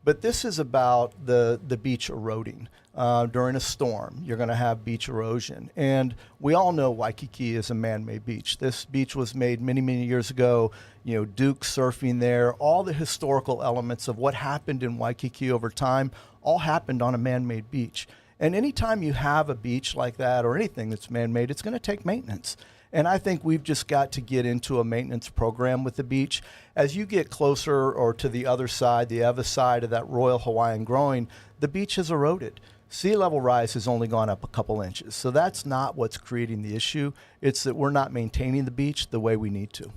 But this is about the beach eroding. During a storm, you're going to have beach erosion. And we all know Waikiki is a man-made beach. This beach was made many, many years ago. You know, Duke surfing there, all the historical elements of what happened in Waikiki over time all happened on a man-made beach. And anytime you have a beach like that or anything that's man-made, it's going to take maintenance. And I think we've just got to get into a maintenance program with the beach. As you get closer or to the other side, the Ewa side of that Royal Hawaiian growing, the beach has eroded. Sea level rise has only gone up a couple inches. So that's not what's creating the issue. It's that we're not maintaining the beach the way we need to.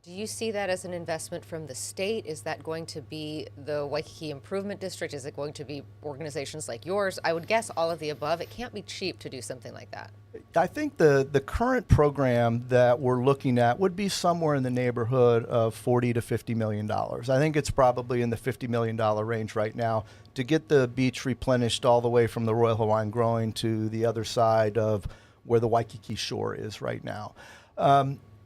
Do you see that as an investment from the state? Is that going to be the Waikiki Improvement District? Is it going to be organizations like yours? I would guess all of the above. It can't be cheap to do something like that. I think the current program that we're looking at would be somewhere in the neighborhood of $40 to $50 million. I think it's probably in the $50 million range right now to get the beach replenished all the way from the Royal Hawaiian Groin to the other side of where the Waikiki shore is right now.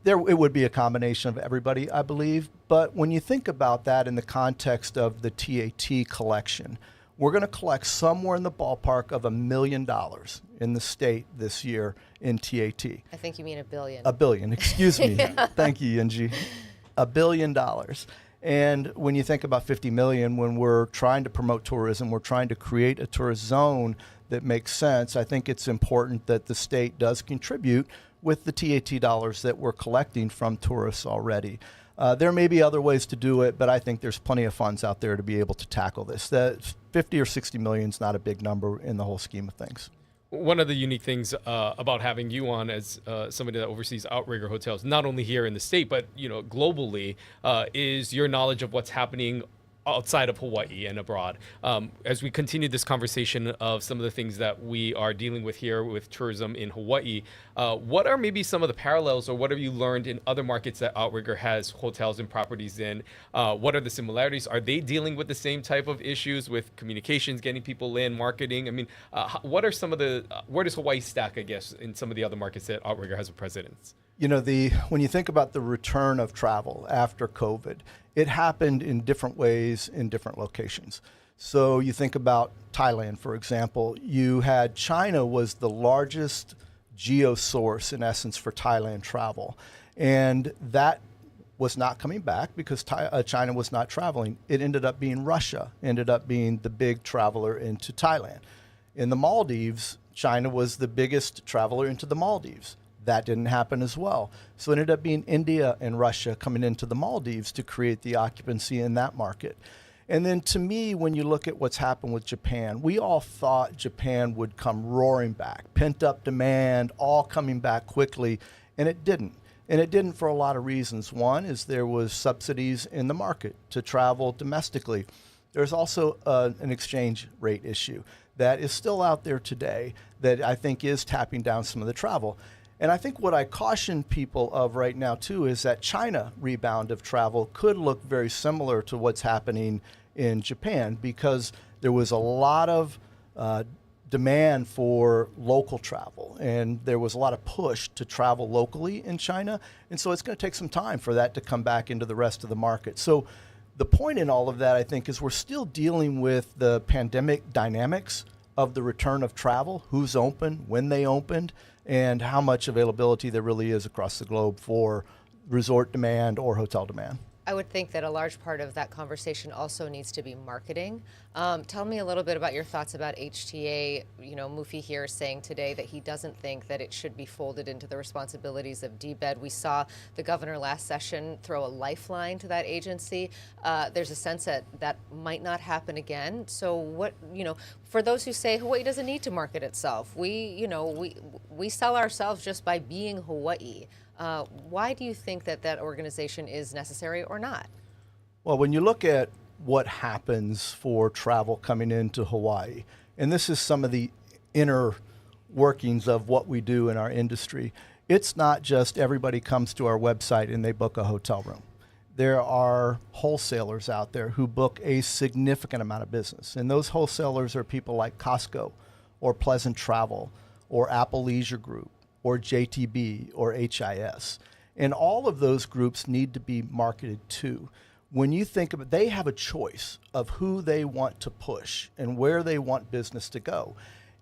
It would be a combination of everybody, I believe. But when you think about that in the context of the TAT collection, we're going to collect somewhere in the ballpark of $1 million in the state this year in TAT. I think you mean $1 billion. $1 billion, excuse me. Thank you, Yunji. $1 billion. And when you think about 50 million, when we're trying to promote tourism, we're trying to create a tourist zone that makes sense, I think it's important that the state does contribute with the TAT dollars that we're collecting from tourists already. There may be other ways to do it, but I think there's plenty of funds out there to be able to tackle this. That 50 or 60 million is not a big number in the whole scheme of things. One of the unique things about having you on as somebody that oversees Outrigger hotels, not only here in the state, but globally, is your knowledge of what's happening outside of Hawaii and abroad. As we continue this conversation of some of the things that we are dealing with here with tourism in Hawaii, what are maybe some of the parallels, or what have you learned in other markets that Outrigger has hotels and properties in? What are the similarities? Are they dealing with the same type of issues with communications, getting people in, marketing? I mean, what are some of the, where does Hawaii stack, I guess, in some of the other markets that Outrigger has a presence? When you think about the return of travel after COVID, it happened in different ways in different locations. So you think about Thailand, for example. You had China was the largest geo source, in essence, for Thailand travel. And that was not coming back because China was not traveling. It ended up being Russia, ended up being the big traveler into Thailand. In the Maldives, China was the biggest traveler into the Maldives. That didn't happen as well. So it ended up being India and Russia coming into the Maldives to create the occupancy in that market. And then to me, when you look at what's happened with Japan, we all thought Japan would come roaring back, pent up demand, all coming back quickly, and it didn't. And it didn't for a lot of reasons. One is there was subsidies in the market to travel domestically. There's also an exchange rate issue that is still out there today that I think is tapping down some of the travel. And I think what I caution people of right now, too, is that China rebound of travel could look very similar to what's happening in Japan because there was a lot of demand for local travel, and there was a lot of push to travel locally in China. And so it's going to take some time for that to come back into the rest of the market. So the point in all of that, I think, is we're still dealing with the pandemic dynamics of the return of travel, who's open, when they opened, and how much availability there really is across the globe for resort demand or hotel demand. I would think that a large part of that conversation also needs to be marketing. Tell me a little bit about your thoughts about HTA. Mufi here is saying today that he doesn't think that it should be folded into the responsibilities of DBED. We saw the governor last session throw a lifeline to that agency. There's a sense that that might not happen again. So for those who say Hawaii doesn't need to market itself, we sell ourselves just by being Hawaii. Why do you think that organization is necessary or not? Well, when you look at what happens for travel coming into Hawaii, and this is some of the inner workings of what we do in our industry, it's not just everybody comes to our website and they book a hotel room. There are wholesalers out there who book a significant amount of business, and those wholesalers are people like Costco or Pleasant Travel or Apple Leisure Group or JTB or HIS. And all of those groups need to be marketed too. When you think of it, they have a choice of who they want to push and where they want business to go.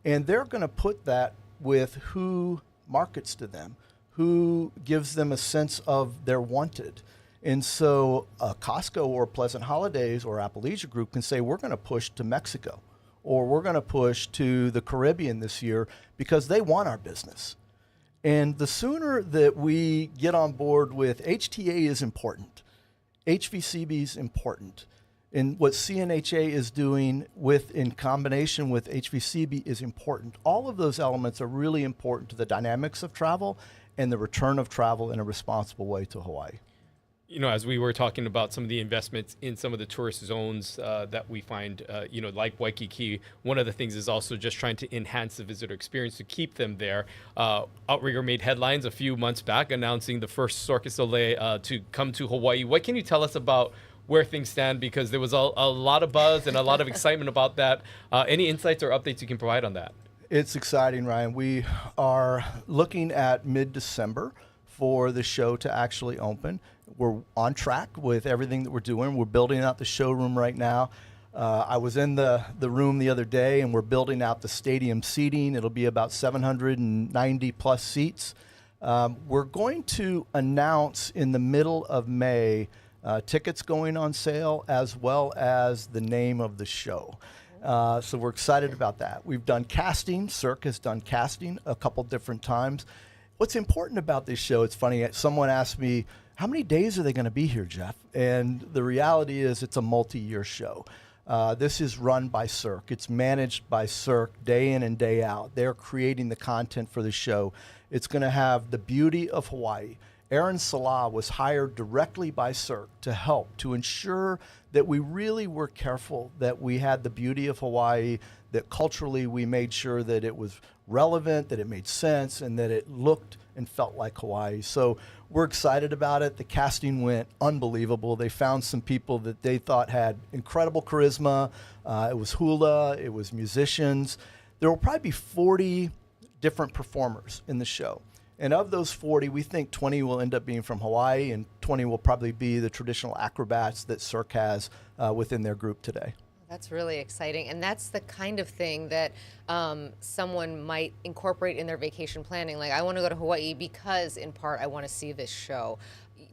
And they're going to put that with who markets to them, who gives them a sense of they're wanted. And so Costco or Pleasant Holidays or Apple Leisure Group can say, we're going to push to Mexico, or we're going to push to the Caribbean this year because they want our business. And the sooner that we get on board with HTA is important, HVCB is important, and what CNHA is doing in combination with HVCB is important. All of those elements are really important to the dynamics of travel and the return of travel in a responsible way to Hawaii. As we were talking about some of the investments in some of the tourist zones that we find, like Waikiki, one of the things is also just trying to enhance the visitor experience to keep them there. Outrigger made headlines a few months back announcing the first Cirque du Soleil to come to Hawaii. What can you tell us about where things stand? Because there was a lot of buzz and a lot of excitement about that. Any insights or updates you can provide on that? It's exciting, Ryan. We are looking at mid-December for the show to actually open. We're on track with everything that we're doing. We're building out the showroom right now. I was in the room the other day, and we're building out the stadium seating. It'll be about 790 plus seats. We're going to announce in the middle of May tickets going on sale, as well as the name of the show. So we're excited about that. We've done casting. Cirque has done casting a couple different times. What's important about this show, it's funny, someone asked me, how many days are they going to be here, Jeff? And the reality is it's a multi-year show. This is run by Cirque. It's managed by Cirque day in and day out. They're creating the content for the show. It's going to have the beauty of Hawaii. Aaron Salah was hired directly by Cirque to help, to ensure that we really were careful that we had the beauty of Hawaii, that culturally we made sure that it was relevant, that it made sense, and that it looked and felt like Hawaii. So we're excited about it. The casting went unbelievable. They found some people that they thought had incredible charisma. It was hula, it was musicians. There will probably be 40 different performers in the show. And of those 40, we think 20 will end up being from Hawaii, and 20 will probably be the traditional acrobats that Cirque has within their group today. That's really exciting, and that's the kind of thing that someone might incorporate in their vacation planning. Like, I want to go to Hawaii because, in part, I want to see this show.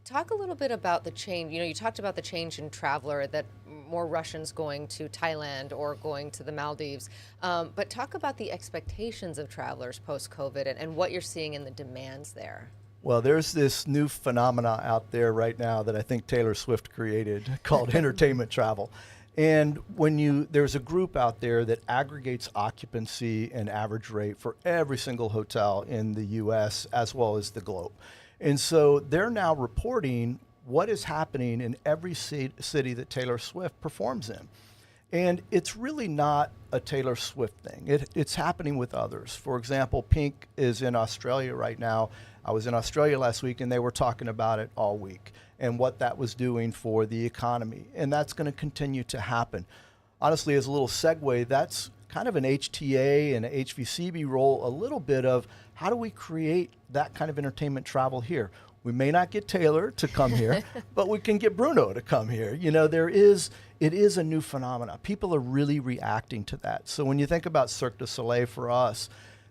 Talk a little bit about the change. You talked about the change in traveler, that more Russians going to Thailand or going to the Maldives. But talk about the expectations of travelers post-COVID and what you're seeing in the demands there. Well, there's this new phenomena out there right now that I think Taylor Swift created called entertainment travel. And there's a group out there that aggregates occupancy and average rate for every single hotel in the U.S. as well as the globe. And so they're now reporting what is happening in every city that Taylor Swift performs in. And it's really not a Taylor Swift thing. It's happening with others. For example, Pink is in Australia right now. I was in Australia last week, and they were talking about it all week and what that was doing for the economy. And that's going to continue to happen. Honestly, as a little segue, that's kind of an HTA and a HVCB role, a little bit of how do we create that kind of entertainment travel here? We may not get Taylor to come here, but we can get Bruno to come here. It is a new phenomena. People are really reacting to that. So when you think about Cirque du Soleil for us,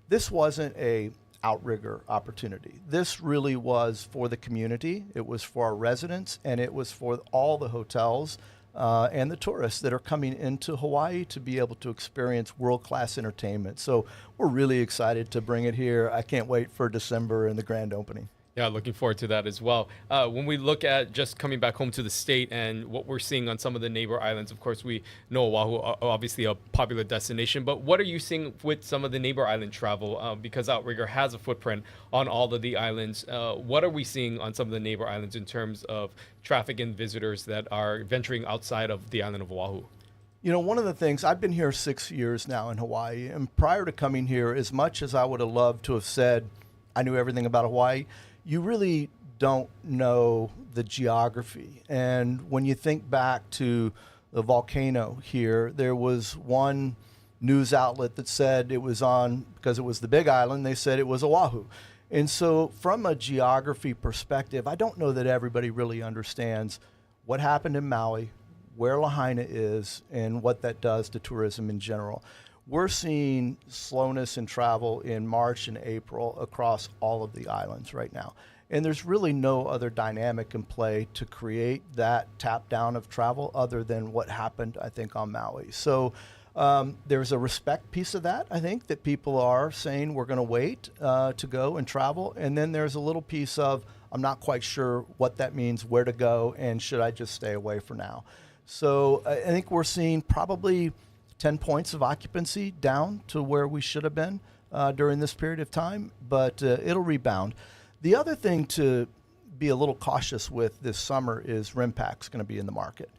this wasn't a Outrigger opportunity. This really was for the community. It was for our residents, and it was for all the hotels and the tourists that are coming into Hawaii to be able to experience world-class entertainment. So we're really excited to bring it here. I can't wait for December and the grand opening. Yeah, looking forward to that as well. When we look at just coming back home to the state and what we're seeing on some of the neighbor islands, of course, we know Oahu, obviously a popular destination, but what are you seeing with some of the neighbor island travel? Because Outrigger has a footprint on all of the islands. What are we seeing on some of the neighbor islands in terms of traffic and visitors that are venturing outside of the island of Oahu? One of the things, I've been here 6 years now in Hawaii, and prior to coming here, as much as I would have loved to have said I knew everything about Hawaii, you really don't know the geography. And when you think back to the volcano here, there was one news outlet that said it was on, because it was the Big Island, they said it was Oahu. And so from a geography perspective, I don't know that everybody really understands what happened in Maui, where Lahaina is, and what that does to tourism in general. We're seeing slowness in travel in March and April across all of the islands right now. And there's really no other dynamic in play to create that tap down of travel other than what happened, I think, on Maui. So there's a respect piece of that, I think, that people are saying we're going to wait to go and travel. And then there's a little piece of I'm not quite sure what that means, where to go, and should I just stay away for now? So I think we're seeing probably 10 points of occupancy down to where we should have been during this period of time, but it'll rebound. The other thing be a little cautious with this summer is RimPack's going to be in the market.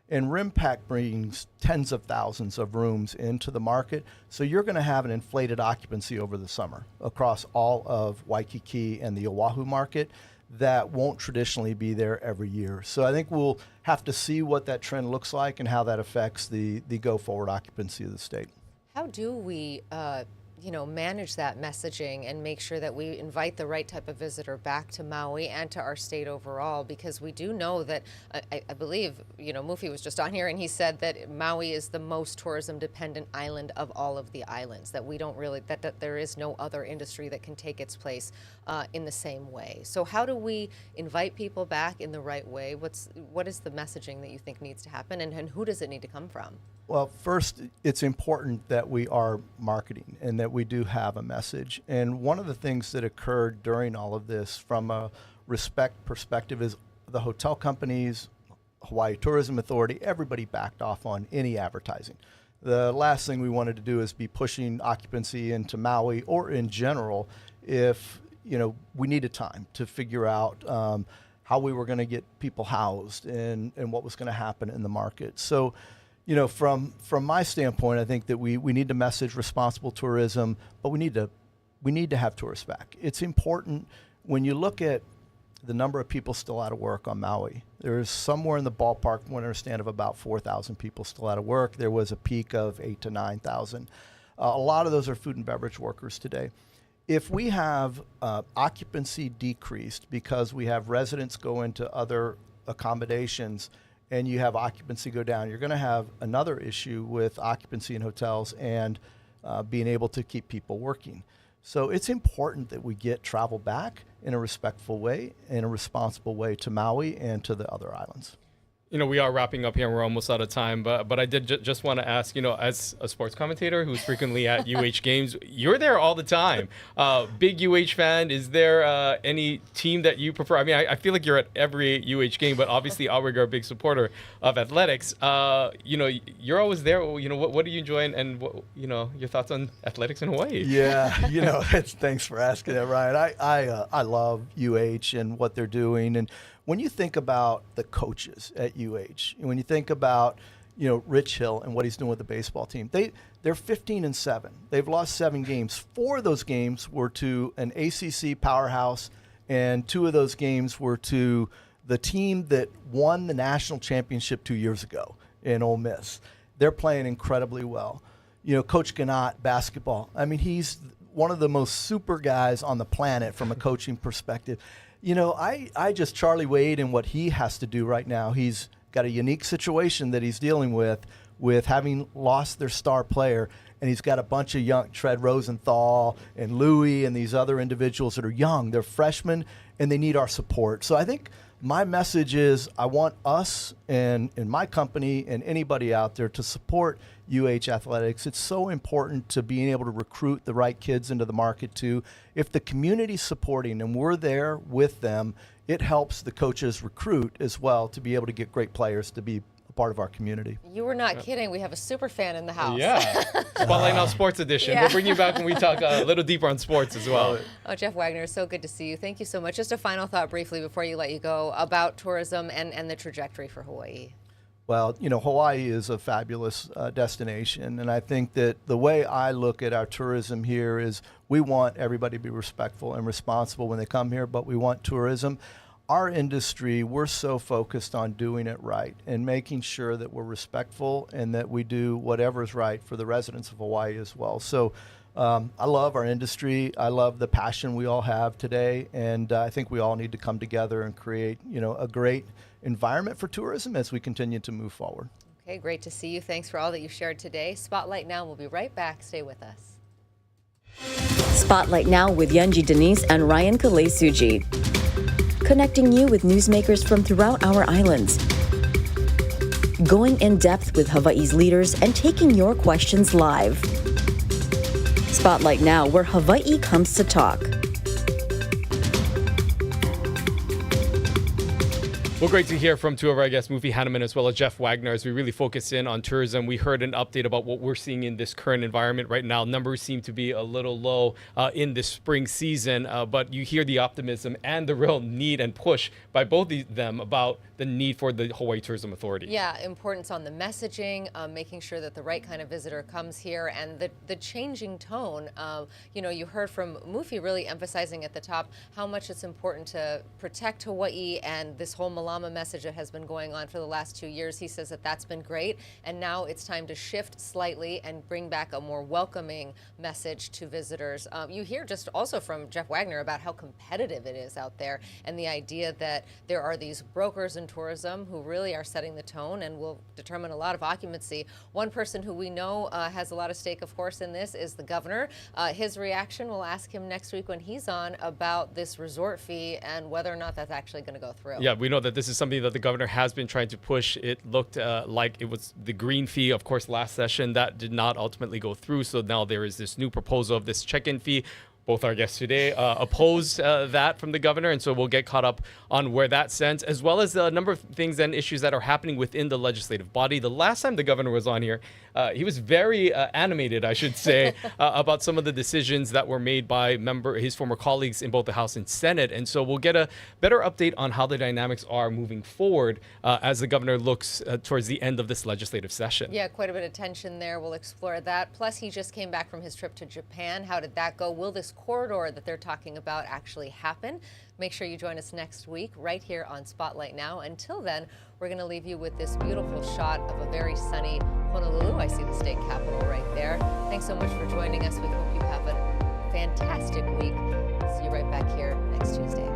And RimPack brings tens of thousands of rooms into the market, so you're going to have an inflated occupancy over the summer across all of Waikiki and the Oahu market that won't traditionally be there every year. So I think we'll have to see what that trend looks like and how that affects the go-forward occupancy of the state. How do we, manage that messaging and make sure that we invite the right type of visitor back to Maui and to our state overall? Because we do know that, I believe, Mufi was just on here and he said that Maui is the most tourism-dependent island of all of the islands, that we don't really, that there is no other industry that can take its place in the same way. So how do we invite people back in the right way? What is the messaging that you think needs to happen, and who does it need to come from? Well, first, it's important that we are marketing and that we do have a message. And one of the things that occurred during all of this from a respect perspective is the hotel companies, Hawaii Tourism Authority, everybody backed off on any advertising. The last thing we wanted to do is be pushing occupancy into Maui or in general if, we needed time to figure out how we were going to get people housed and what was going to happen in the market. So, from my standpoint, I think that we need to message responsible tourism, but we need to have tourists back. It's important when you look at the number of people still out of work on Maui. There's somewhere in the ballpark, I understand, of about 4,000 people still out of work. There was a peak of 8,000 to 9,000. A lot of those are food and beverage workers today. If we have occupancy decreased because we have residents go into other accommodations and you have occupancy go down, you're going to have another issue with occupancy in hotels and being able to keep people working. So it's important that we get travel back in a respectful way, in a responsible way to Maui and to the other islands. We are wrapping up here and we're almost out of time, but I did just want to ask, as a sports commentator who's frequently at UH games, you're there all the time. Big UH fan. Is there any team that you prefer? I mean, I feel like you're at every UH game, but obviously Outrigger, a big supporter of athletics. You're always there. What do you enjoy and what, your thoughts on athletics in Hawaii? Yeah, thanks for asking that, Ryan. I love UH and what they're doing. And when you think about the coaches at UH, when you think about, Rich Hill and what he's doing with the baseball team, they're 15-7. They've lost 7 games. 4 of those games were to an ACC powerhouse, and 2 of those games were to the team that won the national championship 2 years ago in Ole Miss. They're playing incredibly well. Coach Gannat, basketball. I mean, he's one of the most super guys on the planet from a coaching perspective. I just Charlie Wade and what he has to do right now. He's got a unique situation that he's dealing with having lost their star player, and he's got a bunch of young, Tread Rosenthal and Louie and these other individuals that are young. They're freshmen, and they need our support. So I think my message is I want us and my company and anybody out there to support UH athletics. It's so important to being able to recruit the right kids into the market too. If the community's supporting and we're there with them, it helps the coaches recruit as well to be able to get great players to be a part of our community. You were not kidding. We have a super fan in the house. Yeah. Spotlight Now Sports Edition. Yeah. We'll bring you back when we talk a little deeper on sports as well. Oh, Jeff Wagner, so good to see you. Thank you so much. Just a final thought briefly before you let you go about tourism and the trajectory for Hawaii. Well, Hawaii is a fabulous destination, and I think that the way I look at our tourism here is we want everybody to be respectful and responsible when they come here, but we want tourism. Our industry, we're so focused on doing it right and making sure that we're respectful and that we do whatever is right for the residents of Hawaii as well. So I love our industry. I love the passion we all have today, and I think we all need to come together and create, a great environment for tourism as we continue to move forward. Okay, great to see you. Thanks for all that you've shared today. Spotlight Now, we'll be right back. Stay with us. Spotlight Now with Yunji Denise and Ryan Kalei-Suji. Connecting you with newsmakers from throughout our islands. Going in depth with Hawaii's leaders and taking your questions live. Spotlight Now, where Hawaii comes to talk. Well, great to hear from two of our guests, Mufi Hanneman as well as Jeff Wagner, as we really focus in on tourism. We heard an update about what we're seeing in this current environment right now. Numbers seem to be a little low in this spring season, but you hear the optimism and the real need and push by both of them about the need for the Hawaii Tourism Authority. Yeah, importance on the messaging, making sure that the right kind of visitor comes here, and the changing tone. You heard from Mufi really emphasizing at the top how much it's important to protect Hawaii and this whole Malama message that has been going on for the last 2 years. He says that that's been great, and now it's time to shift slightly and bring back a more welcoming message to visitors. You hear just also from Jeff Wagner about how competitive it is out there, and the idea that there are these brokers in tourism who really are setting the tone and will determine a lot of occupancy. One person who we know has a lot of stake, of course, in this is the governor. His reaction, we'll ask him next week when he's on about this resort fee and whether or not that's actually going to go through. Yeah, we know that this is something that the governor has been trying to push. It looked like it was the green fee, of course, last session. That did not ultimately go through. So now there is this new proposal of this check-in fee. Both our guests today oppose that from the governor, and so we'll get caught up on where that stands, as well as a number of things and issues that are happening within the legislative body. The last time the governor was on here, he was very animated, I should say, about some of the decisions that were made by his former colleagues in both the House and Senate. And so we'll get a better update on how the dynamics are moving forward as the governor looks towards the end of this legislative session. Yeah, quite a bit of tension there. We'll explore that. Plus, he just came back from his trip to Japan. How did that go? Will this corridor that they're talking about actually happen? Make sure you join us next week right here on Spotlight Now. Until then, we're going to leave you with this beautiful shot of a very sunny Honolulu. I see the state capitol right there. Thanks so much for joining us. We hope you have a fantastic week. See you right back here next Tuesday.